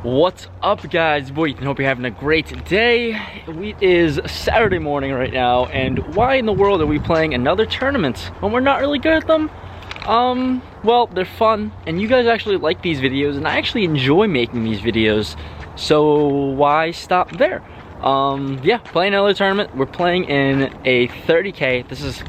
What's up, guys? Boy, I hope you're having a great day. It is Saturday morning right now, and why in the world are we playing another tournament when we're not really good at them? Well, they're fun, and you guys actually like these videos, and I actually enjoy making these videos, so why stop there? Yeah, playing another tournament. We're playing in a 30K. This is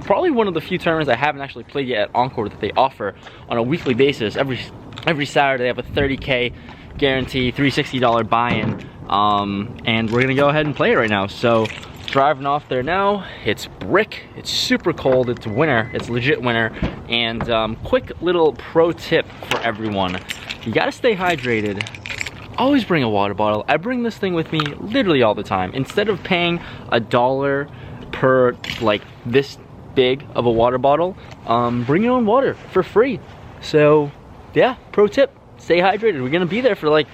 probably one of the few tournaments I haven't actually played yet at Encore that they offer on a weekly basis. Every Saturday they have a 30K guarantee, $360 buy-in, and we're gonna go ahead and play it right now. So driving off there now. It's brick, it's super cold, it's winter, it's legit winter. And quick little pro tip for everyone: you gotta stay hydrated. Always bring a water bottle. I bring this thing with me literally all the time. Instead of paying $1 per like this big of a water bottle, bring your own water for free. So yeah, pro tip, stay hydrated. We're gonna be there for like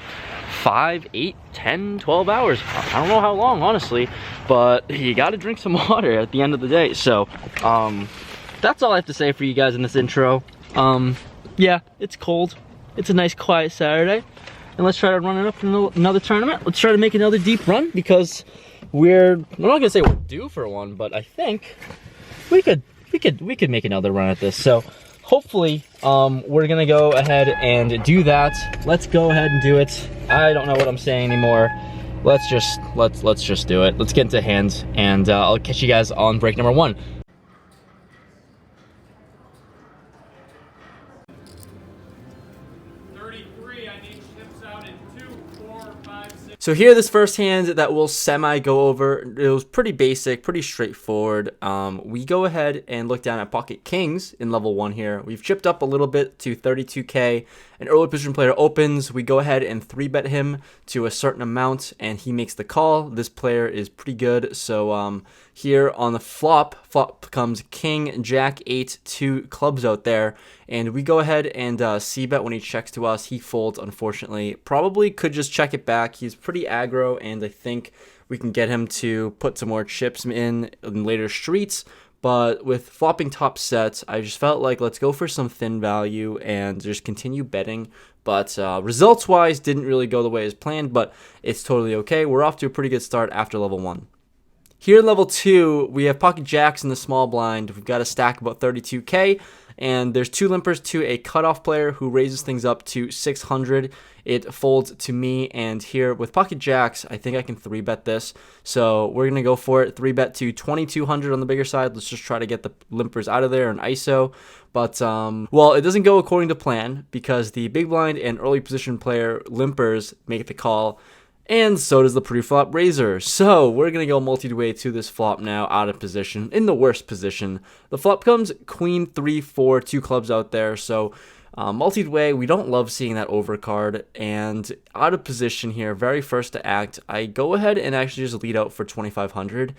5, 8, 10, 12 hours. I don't know how long, honestly, but you gotta drink some water at the end of the day. So that's all I have to say for you guys in this intro. Yeah, it's cold. It's a nice quiet Saturday. And let's try to run it up in another tournament. Let's try to make another deep run, because I'm not gonna say we're due for one, but I think we could make another run at this. So hopefully we're gonna go ahead and do that. Let's go ahead and do it. I don't know what I'm saying anymore. Let's just do it. Let's get into hands, and I'll catch you guys on break number 1. So here, this first hand that we'll semi go over, it was pretty basic, pretty straightforward. We go ahead and look down at pocket kings in level 1 here. We've chipped up a little bit to 32K. An early position player opens. We go ahead and 3-bet him to a certain amount, and he makes the call. This player is pretty good. So here on the flop comes king, jack, 8, 2 clubs out there. And we go ahead and c-bet when he checks to us. He folds, unfortunately. Probably could just check it back. He's pretty aggro, and I think we can get him to put some more chips in later streets. But with flopping top sets, I just felt like let's go for some thin value and just continue betting. But results-wise, didn't really go the way as planned, but it's totally okay. We're off to a pretty good start after level 1. Here in level 2, we have pocket jacks in the small blind. We've got a stack about 32K. And there's 2 limpers to a cutoff player who raises things up to 600. It folds to me, and here with pocket jacks, I think I can 3-bet this. So we're going to go for it. 3-bet to 2200 on the bigger side. Let's just try to get the limpers out of there and ISO. But, well, it doesn't go according to plan, because the big blind and early position player limpers make the call. And so does the pre-flop raiser. So we're going to go multi-way to this flop now, out of position, in the worst position. The flop comes queen, 3, 4, 2 clubs out there. So multi-way, we don't love seeing that overcard. And out of position here, very first to act, I go ahead and actually just lead out for 2500.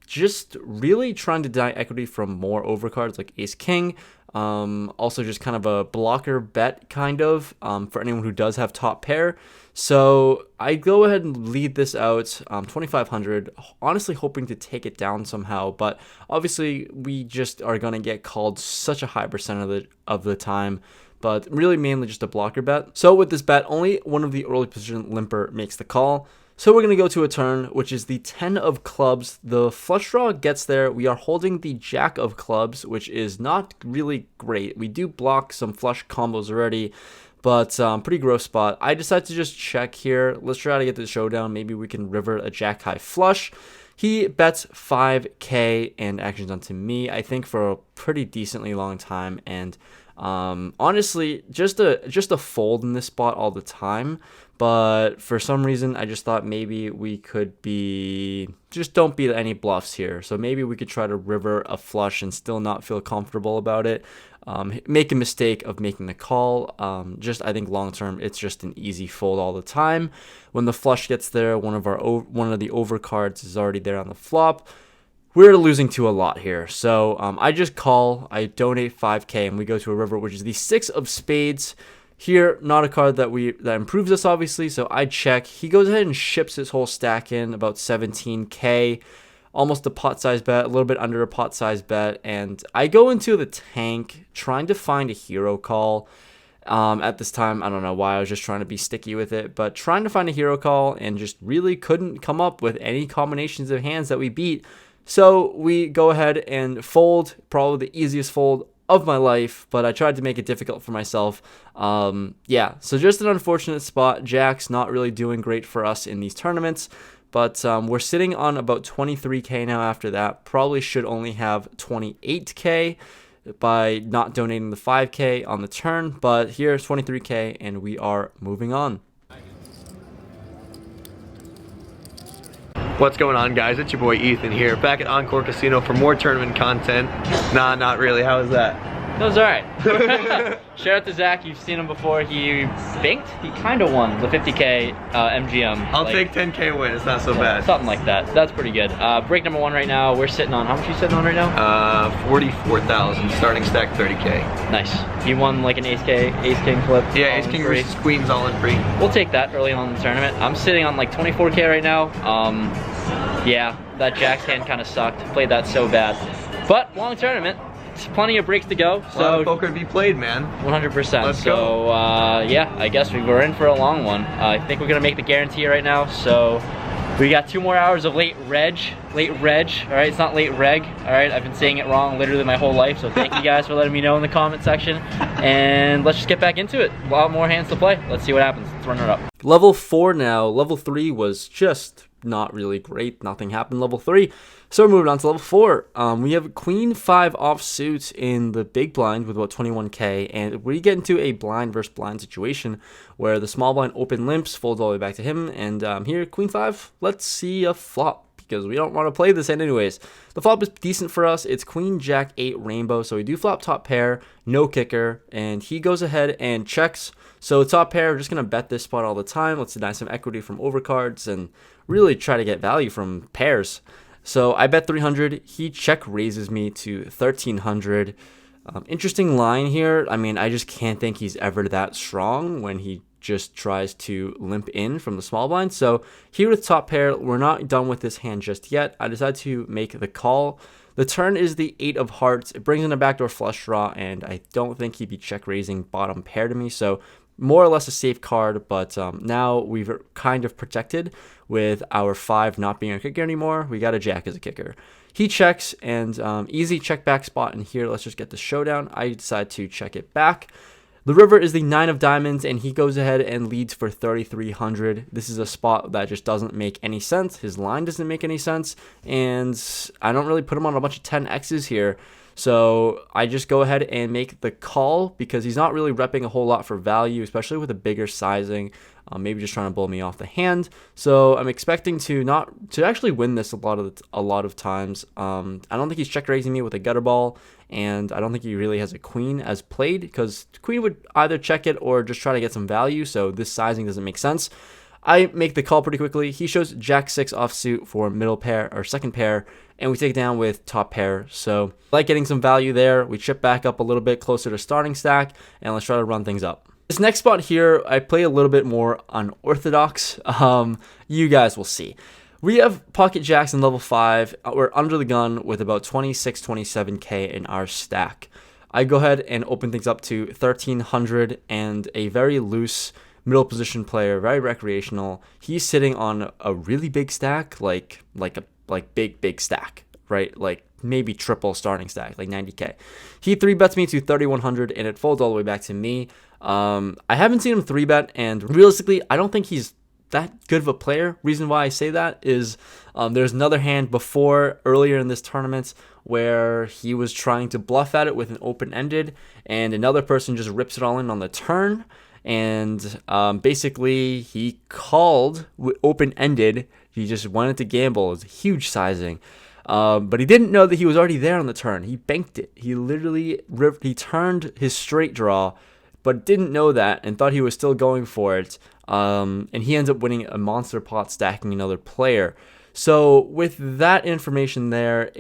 Just really trying to deny equity from more overcards like ace-king. Also just kind of a blocker bet, kind of, for anyone who does have top pair. So I go ahead and lead this out 2500, honestly hoping to take it down somehow, but obviously we just are going to get called such a high percent of the time, but really mainly just a blocker bet. So with this bet, only one of the early position limper makes the call. So we're going to go to a turn, which is the 10 of clubs. The flush draw gets there. We are holding the jack of clubs, which is not really great. We do block some flush combos already, but pretty gross spot. I decided to just check here. Let's try to get the showdown. Maybe we can river a jack high flush. He bets 5K and actions onto me, I think, for a pretty decently long time. And honestly, just a fold in this spot all the time. But for some reason, I just thought maybe we could just don't beat any bluffs here. So maybe we could try to river a flush and still not feel comfortable about it. Make a mistake of making the call. I think long term, it's just an easy fold all the time. When the flush gets there, one of the overcards is already there on the flop. We're losing to a lot here. So I just call, I donate 5K, and we go to a river, which is the 6 of spades. Here, not a card that improves us, obviously, so I check. He goes ahead and ships his whole stack in, about 17K. Almost a pot size bet, a little bit under a pot size bet, and I go into the tank trying to find a hero call. At this time, I don't know why, I was just trying to be sticky with it, but trying to find a hero call and just really couldn't come up with any combinations of hands that we beat. So we go ahead and fold, probably the easiest fold of my life, but I tried to make it difficult for myself. Yeah, so just an unfortunate spot. Jack's not really doing great for us in these tournaments, but we're sitting on about 23k now after that. Probably should only have 28k by not donating the 5k on the turn, but here's 23k and we are moving on. What's going on, guys? It's your boy Ethan here, back at Encore Casino for more tournament content. Nah, not really. How was that? That was alright. Shout out to Zach, you've seen him before. He banked, he kind of won the 50k MGM. I'll take 10k win, it's not so bad. Something like that. That's pretty good. Break number 1 right now, we're sitting on, how much are you sitting on right now? 44,000, starting stack 30k. Nice. You won like an ace king flip? Yeah, ace king versus queens all in free. We'll take that early on in the tournament. I'm sitting on like 24k right now. Yeah, that Jack's hand kind of sucked. Played that so bad. But long tournament. Plenty of breaks to go. So a lot of poker to be played, man. 100%. Let's go. Yeah, I guess we were in for a long one. I think we're gonna make the guarantee right now. So we got 2 more hours of late reg. All right, it's not late reg. All right, I've been saying it wrong literally my whole life. So thank you guys for letting me know in the comment section. And let's just get back into it. A lot more hands to play. Let's see what happens. Let's run it up. Level 4 now. Level 3 was just not really great. Nothing happened level 3. So we're moving on to level 4. We have Queen 5 offsuit in the big blind with about 21k, and we get into a blind versus blind situation where the small blind open limps, folds all the way back to him, and here Queen 5, let's see a flop because we don't want to play this hand anyways. The flop is decent for us. It's Queen Jack 8 rainbow, so we do flop top pair, no kicker, and he goes ahead and checks. So top pair, we're just going to bet this spot all the time. Let's deny some equity from overcards and really try to get value from pairs. So I bet 300. He check raises me to 1300. Interesting line here. I mean, I just can't think he's ever that strong when he just tries to limp in from the small blind. So here with top pair, we're not done with this hand just yet. I decided to make the call. The turn is the 8 of hearts. It brings in a backdoor flush draw, and I don't think he'd be check raising bottom pair to me. So more or less a safe card, but now we've kind of protected with our 5 not being a kicker anymore. We got a jack as a kicker. He checks, and easy check back spot in here. Let's just get the showdown. I decide to check it back. The river is the 9 of diamonds, and he goes ahead and leads for 3,300. This is a spot that just doesn't make any sense. His line doesn't make any sense, and I don't really put him on a bunch of 10x's here. So I just go ahead and make the call because he's not really repping a whole lot for value, especially with a bigger sizing. Maybe just trying to blow me off the hand. So I'm expecting to actually win this a lot of times. I don't think he's check raising me with a gutter ball, and I don't think he really has a queen as played because queen would either check it or just try to get some value. So this sizing doesn't make sense. I make the call pretty quickly. He shows Jack 6 offsuit for middle pair or second pair, and we take it down with top pair. So I like getting some value there. We chip back up a little bit closer to starting stack, and let's try to run things up. This next spot here, I play a little bit more unorthodox. You guys will see. We have pocket jacks in level 5. We're under the gun with about 26, 27k in our stack. I go ahead and open things up to 1,300 and a very loose middle position player, very recreational. He's sitting on a really big stack, like big stack, right? Like maybe triple starting stack, like 90k. He 3-bets me to 3,100, and it folds all the way back to me. I haven't seen him 3-bet, and realistically, I don't think he's that good of a player. Reason why I say that is there's another hand earlier in this tournament where he was trying to bluff at it with an open-ended, and another person just rips it all in on the turn. And basically, he called open-ended. He just wanted to gamble. It was a huge sizing. But he didn't know that he was already there on the turn. He banked it. He literally he turned his straight draw, but didn't know that and thought he was still going for it. And he ends up winning a monster pot, stacking another player. So with that information there,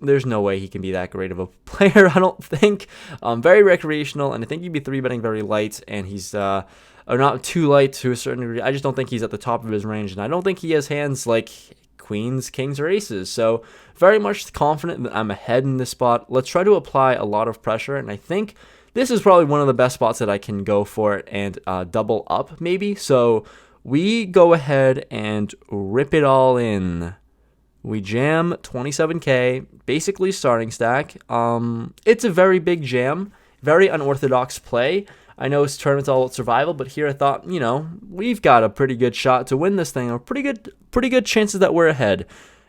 there's no way he can be that great of a player, I don't think. Very recreational, and I think he'd be 3-betting very light, and he's or not too light to a certain degree. I just don't think he's at the top of his range, and I don't think he has hands like queens, kings, or aces. So very much confident that I'm ahead in this spot. Let's try to apply a lot of pressure, and I think this is probably one of the best spots that I can go for it and double up maybe. So we go ahead and rip it all in. We jam 27k, basically starting stack. It's a very big jam, very unorthodox play. I know it's tournament's all about survival, but here I thought, you know, we've got a pretty good shot to win this thing, or pretty good chances that we're ahead.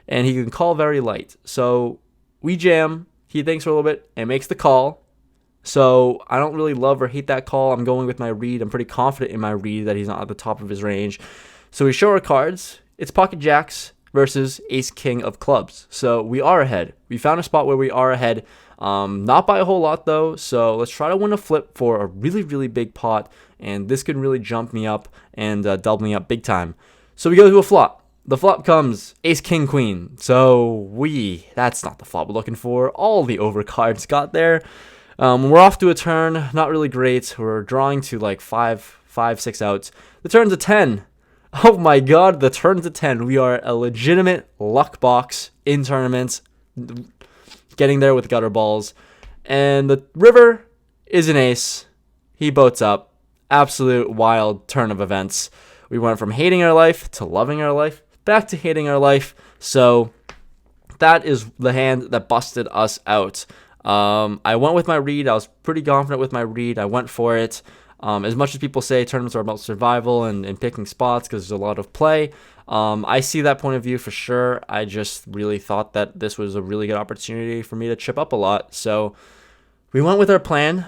And he can call very light. So we jam, he thinks for a little bit and makes the call. So I don't really love or hate that call. I'm going with my read. I'm pretty confident in my read that he's not at the top of his range. So we show our cards. It's pocket jacks versus ace king of clubs. So we are ahead. We found a spot where we are ahead. Not by a whole lot though. So let's try to win a flip for a really big pot. And this could really jump me up and double me up big time. So we go to a flop. The flop comes ace king queen. So that's not the flop we're looking for. All the overcards got there. We're off to a turn. Not really great. We're drawing to like 6 outs. The turn's a 10. Oh my god, the turn's a 10. We are a legitimate luck box in tournaments. Getting there with gutter balls. And the river is an ace. He boats up. Absolute wild turn of events. We went from hating our life to loving our life, back to hating our life. So that is the hand that busted us out. I went with my read. I was pretty confident with my read. I went for it. As much as people say tournaments are about survival and picking spots because there's a lot of play, I see that point of view for sure. I just really thought that this was a really good opportunity for me to chip up a lot. So we went with our plan.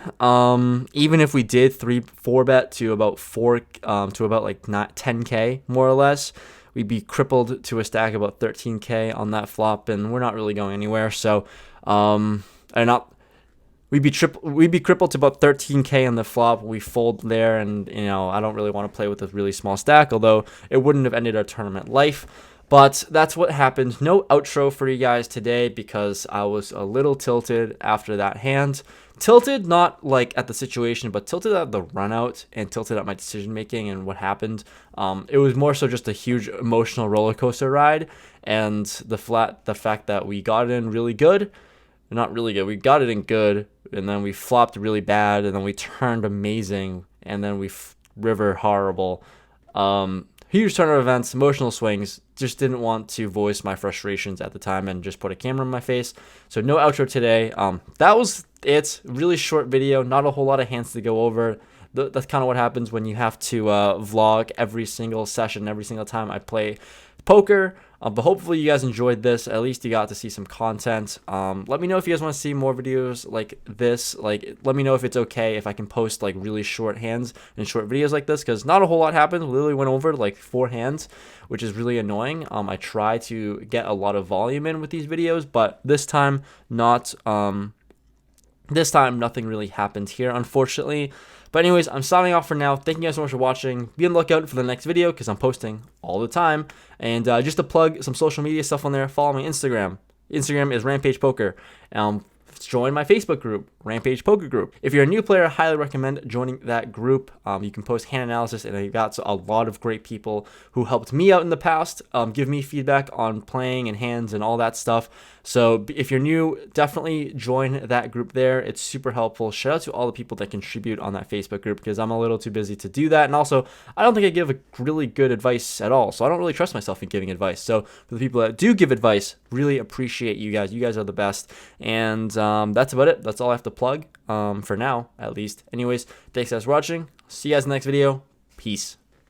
Even if we did 3-4 bet to about 10k more or less, we'd be crippled to a stack about 13k on that flop, and we're not really going anywhere. So we'd be crippled to about 13k on the flop. We fold there, and you know, I don't really want to play with a really small stack, although it wouldn't have ended our tournament life. But that's what happened. No outro for you guys today because I was a little tilted after that hand. Tilted not like at the situation, but tilted at the run out and tilted at my decision making and what happened. It was more so just a huge emotional roller coaster ride, and the fact that we got it in really good. Not really good. We got it in good, and then we flopped really bad, and then we turned amazing, and then we river horrible. Huge turn of events, emotional swings. Just didn't want to voice my frustrations at the time and just put a camera in my face. So no outro today. That was it. Really short video. Not a whole lot of hands to go over. That's kind of what happens when you have to vlog every single session, every single time I play poker. But hopefully you guys enjoyed this. At least you got to see some content. Let me know if you guys want to see more videos like this. Like, let me know if it's okay if I can post like really short hands and short videos like this, because not a whole lot happened. We literally went over like 4 hands, which is really annoying. I try to get a lot of volume in with these videos, but this time nothing really happened here, unfortunately. But anyways, I'm signing off for now. Thank you guys so much for watching. Be on the lookout for the next video because I'm posting all the time. And just to plug some social media stuff on there, follow my Instagram. Instagram is Rampage Poker. Join my Facebook group, Rampage Poker Group. If you're a new player, I highly recommend joining that group. You can post hand analysis, and I got a lot of great people who helped me out in the past, give me feedback on playing and hands and all that stuff. So if you're new, definitely join that group there. It's super helpful. Shout out to all the people that contribute on that Facebook group because I'm a little too busy to do that. And also, I don't think I give a really good advice at all. So I don't really trust myself in giving advice. So for the people that do give advice, really appreciate you guys. You guys are the best. And that's about it. That's all I have to plug for now, at least. Anyways, thanks guys for watching. See you guys in the next video. Peace.